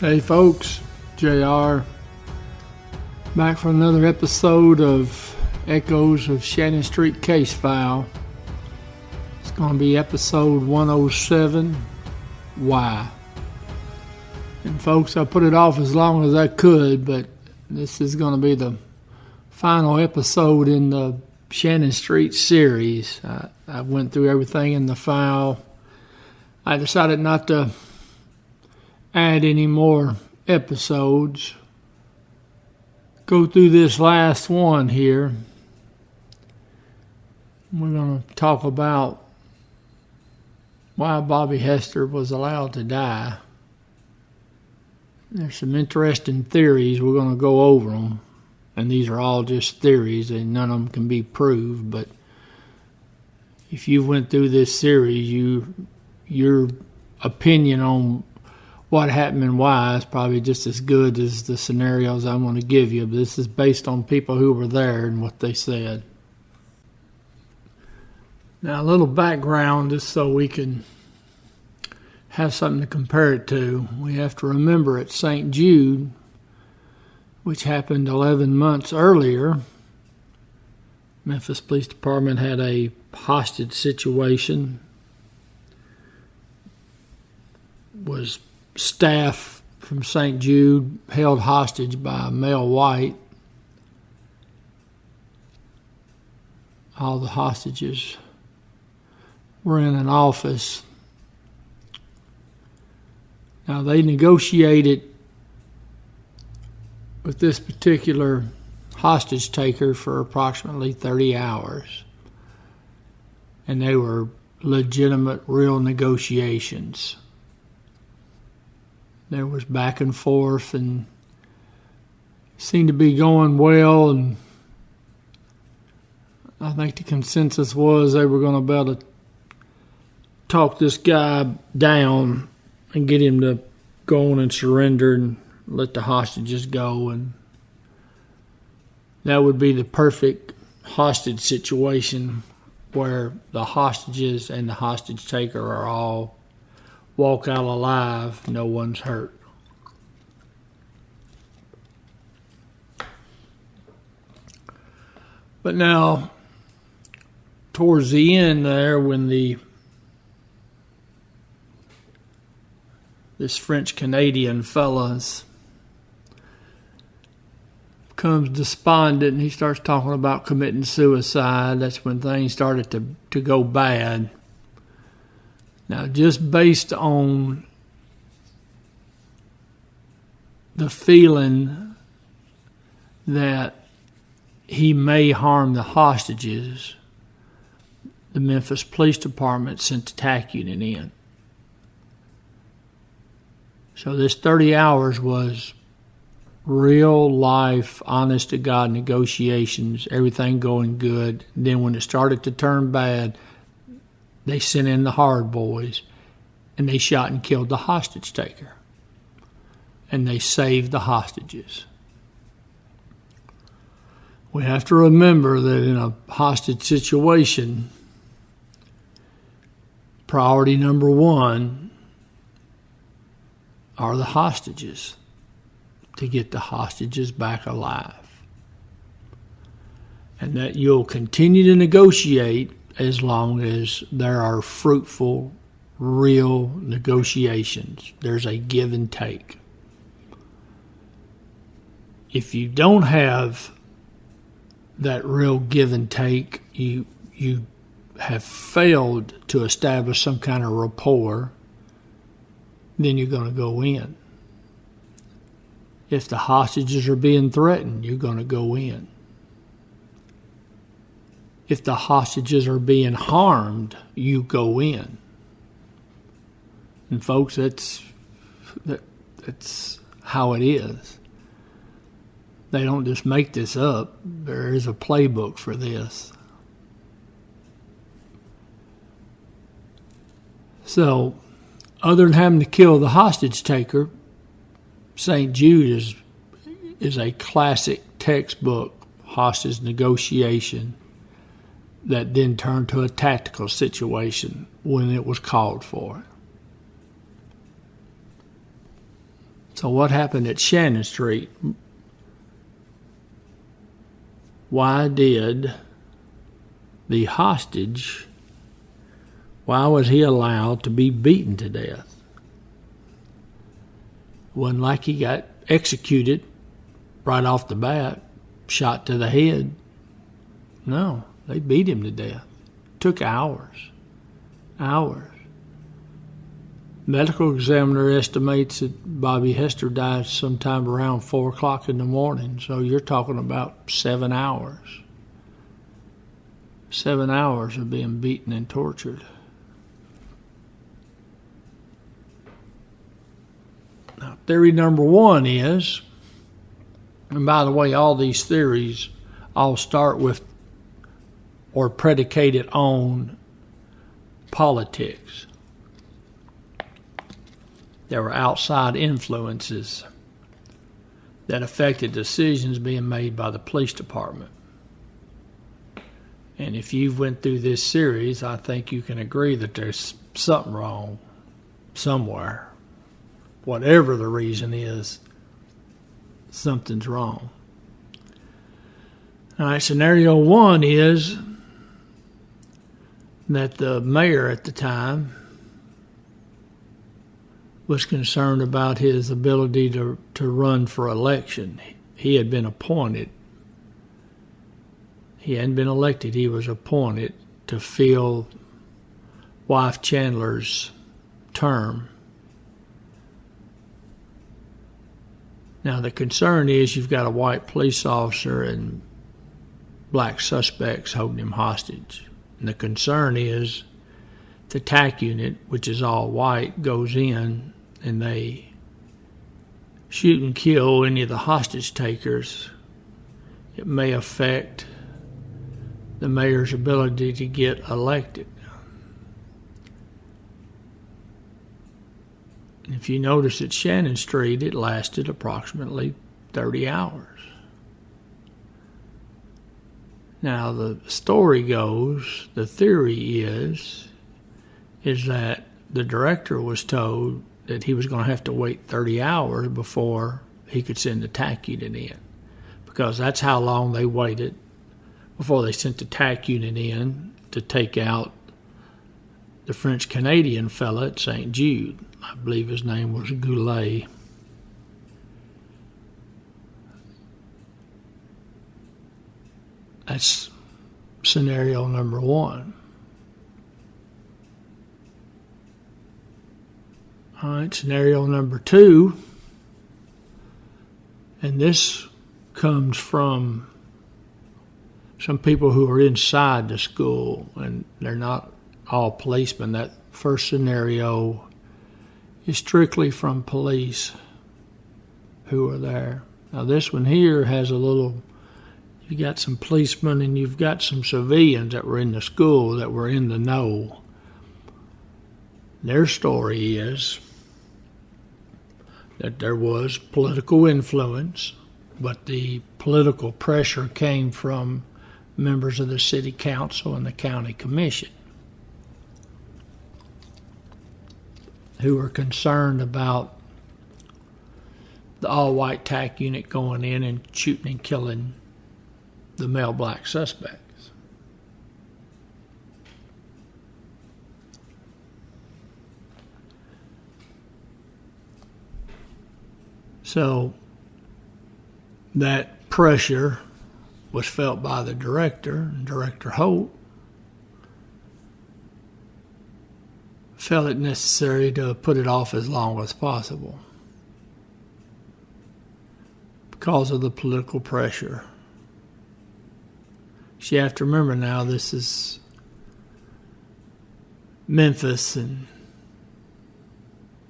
Hey folks, JR, back for another episode of Echoes of Shannon Street Case File. It's going to be episode 107, Why? And folks, I put it off as long as I could, but this is going to be the final episode in the Shannon Street series. I went through everything in the file. I decided not to add any more episodes. Go through this last one here. We're going to talk about why Bobby Hester was allowed to die. There's some interesting theories. We're going to go over them. And these are all just theories, and none of them can be proved. But if you went through this series, your opinion on what happened and why is probably just as good as the scenarios I'm going to give you. But this is based on people who were there and what they said. Now, a little background just so we can have something to compare it to. We have to remember at St. Jude, which happened 11 months earlier, Memphis Police Department had a hostage situation. Was staff from St. Jude held hostage by a male white. All the hostages were in an office. Now they negotiated with this particular hostage taker for approximately 30 hours. And they were legitimate, real negotiations. There was back and forth and seemed to be going well, and I think the consensus was they were going to be able to talk this guy down and get him to go on and surrender and let the hostages go, and that would be the perfect hostage situation where the hostages and the hostage taker are all walk out alive, no one's hurt. But now, towards the end there, when this French-Canadian fellas becomes despondent and he starts talking about committing suicide, that's when things started to go bad. Now, just based on the feeling that he may harm the hostages, the Memphis Police Department sent the TAC unit in. So this 30 hours was real life, honest to God negotiations, everything going good. Then when it started to turn bad, they sent in the hard boys, and they shot and killed the hostage taker. And they saved the hostages. We have to remember that in a hostage situation, priority number one are the hostages, to get the hostages back alive. And that you'll continue to negotiate as long as there are fruitful, real negotiations. There's a give and take. If you don't have that real give and take, you have failed to establish some kind of rapport, then you're going to go in. If the hostages are being threatened, you're going to go in. If the hostages are being harmed, you go in. And folks, that's how it is. They don't just make this up. There is a playbook for this. So, other than having to kill the hostage taker, St. Jude is a classic textbook hostage negotiation that then turned to a tactical situation when it was called for. So what happened at Shannon Street? Why did the hostage, why was he allowed to be beaten to death? It wasn't like he got executed right off the bat, shot to the head. No, they beat him to death. It took hours. Medical examiner estimates that Bobby Hester died sometime around 4 o'clock in the morning. So you're talking about 7 hours. 7 hours of being beaten and tortured. Now, theory number one is, and by the way, all these theories all start with or predicated on politics. There were outside influences that affected decisions being made by the police department. And if you've went through this series, I think you can agree that there's something wrong somewhere. Whatever the reason is, something's wrong. All right, scenario one is that the mayor at the time was concerned about his ability to run for election. He had been appointed. He hadn't been elected. He was appointed to fill wife Chandler's term. Now, the concern is you've got a white police officer and black suspects holding him hostage. And the concern is the TAC unit, which is all white, goes in and they shoot and kill any of the hostage takers. It may affect the mayor's ability to get elected. And if you notice at Shannon Street, it lasted approximately 30 hours. Now, the story goes, the theory is that the director was told that he was going to have to wait 30 hours before he could send the TAC unit in, because that's how long they waited before they sent the TAC unit in to take out the French-Canadian fella at St. Jude. I believe his name was Goulet. That's scenario number one. All right, scenario number two, and this comes from some people who are inside the school, and they're not all policemen. That first scenario is strictly from police who are there. Now, this one here has a little, you got some policemen and you've got some civilians that were in the school that were in the know. Their story is that there was political influence, but the political pressure came from members of the city council and the county commission who were concerned about the all-white TAC unit going in and shooting and killing the male black suspects. So that pressure was felt by the director, Director Holt felt it necessary to put it off as long as possible because of the political pressure. So you have to remember now, this is Memphis, and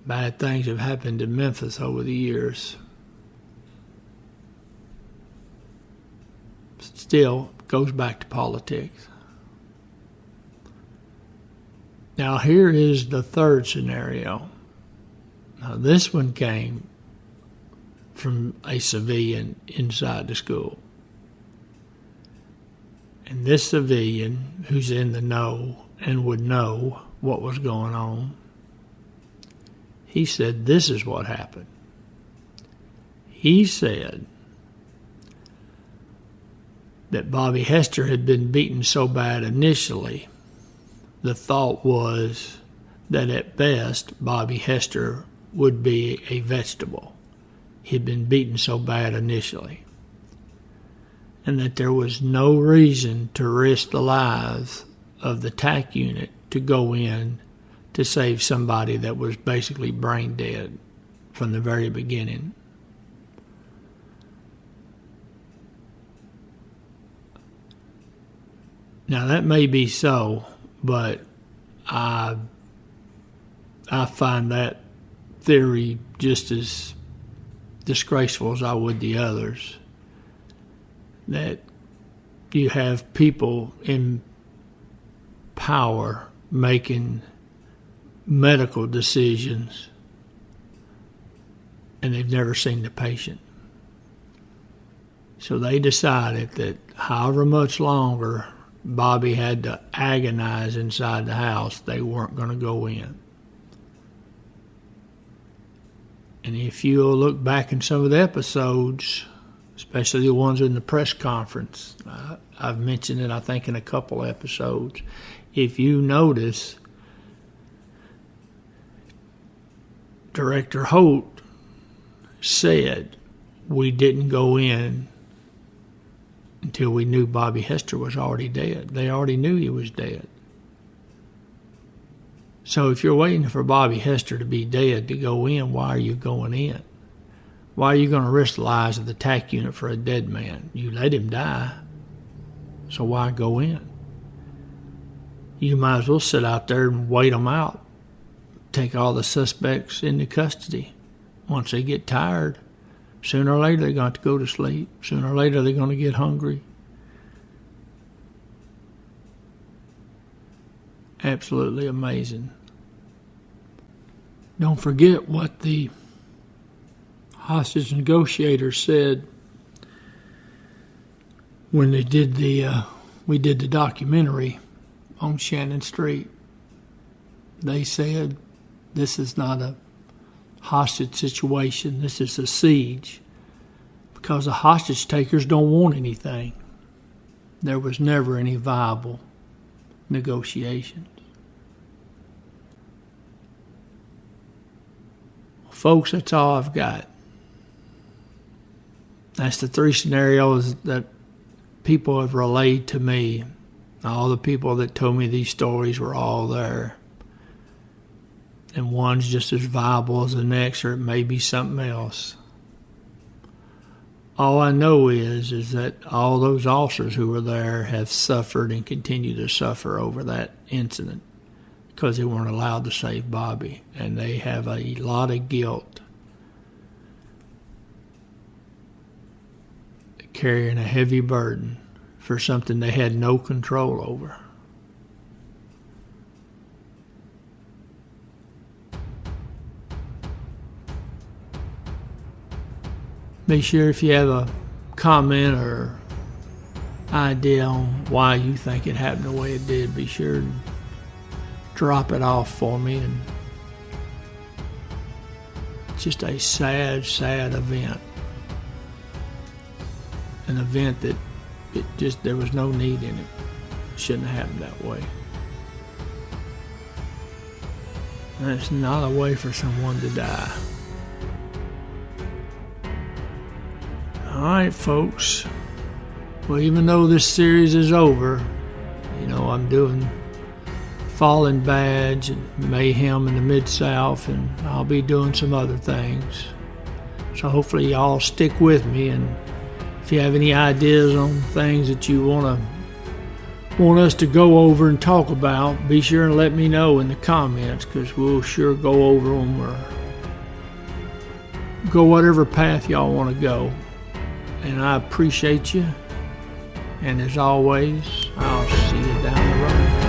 bad things have happened in Memphis over the years. Still, goes back to politics. Now, here is the third scenario. Now, this one came from a civilian inside the school. And this civilian, who's in the know and would know what was going on, he said this is what happened. he said that Bobby Hester had been beaten so bad initially, the thought was that at best Bobby Hester would be a vegetable. He'd been beaten so bad initially. And that there was no reason to risk the lives of the TAC unit to go in to save somebody that was basically brain dead from the very beginning. Now that may be so, but I find that theory just as disgraceful as I would the others. That you have people in power making medical decisions and they've never seen the patient. So they decided that however much longer Bobby had to agonize inside the house, they weren't going to go in. And if you'll look back in some of the episodes, especially the ones in the press conference, I've mentioned it, I think, in a couple episodes. If you notice, Director Holt said we didn't go in until we knew Bobby Hester was already dead. They already knew he was dead. So if you're waiting for Bobby Hester to be dead to go in, why are you going in? Why are you going to risk the lives of the TAC unit for a dead man? You let him die, so why go in? You might as well sit out there and wait them out. Take all the suspects into custody. Once they get tired, sooner or later they're going to go to sleep. Sooner or later they're going to get hungry. Absolutely amazing. Don't forget what the hostage negotiators said when we did the documentary on Shannon Street. They said this is not a hostage situation, this is a siege, because the hostage takers don't want anything. There was never any viable negotiations. Folks, that's all I've got. That's the three scenarios that people have relayed to me. All the people that told me these stories were all there. And one's just as viable as the next, or it may be something else. All I know is that all those officers who were there have suffered and continue to suffer over that incident because they weren't allowed to save Bobby. And they have a lot of guilt carrying a heavy burden for something they had no control over. Be sure if you have a comment or idea on why you think it happened the way it did, be sure to drop it off for me. And it's just a sad, sad event. An event that there was no need in it. It shouldn't have happened that way. And it's not a way for someone to die. All right, folks. Well, even though this series is over, I'm doing Fallen Badge and Mayhem in the Mid-South, and I'll be doing some other things. So hopefully y'all stick with me, and if you have any ideas on things that you want us to go over and talk about, be sure and let me know in the comments, because we'll sure go over them or go whatever path y'all want to go. And I appreciate you. And as always, I'll see you down the road.